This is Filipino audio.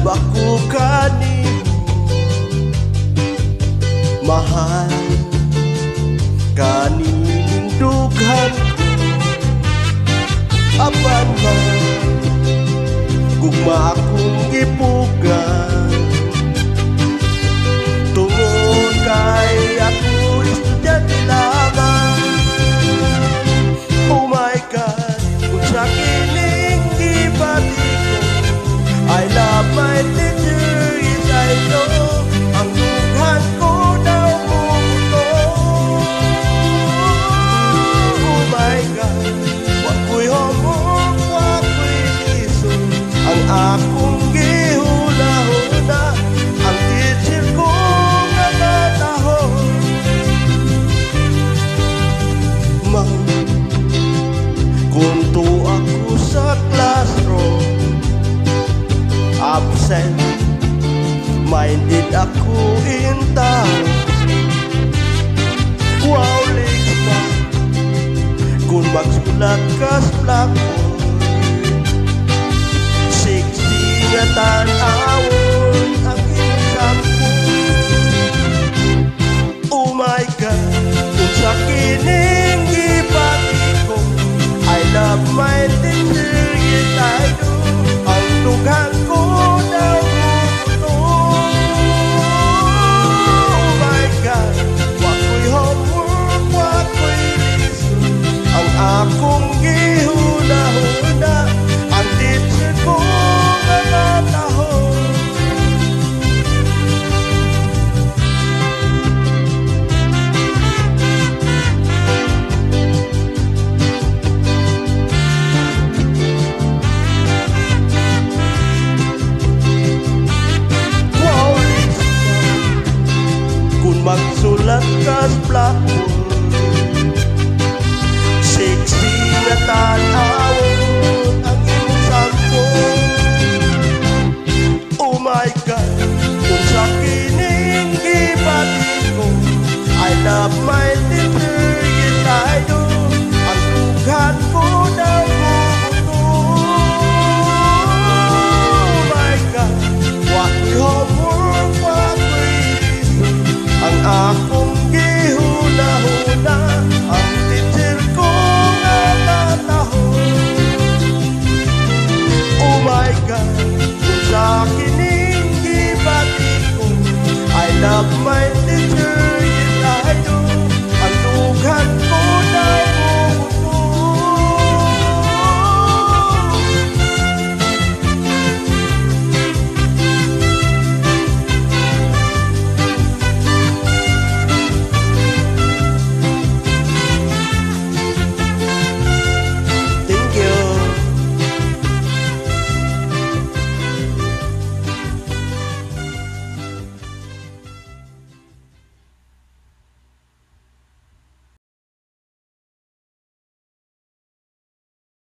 love ako kanimo, mahal kaning dughan ko. Apan man gugma akong gipugan, tungod kay ako estudyante lamang. Oh my God, kung sa kining gibati ko, I love my teacher, yes I know. Ang dughan ko daw muto. Oh my God, wako'y homok, wako'y lisod. Ang akong gihula-hula, ang teacher ko nakatahon. Kunto ako sa classroom, absent minded ako in town. Wow, legs pa kung magsulat ka sa blackboard, 60 nga tanaw.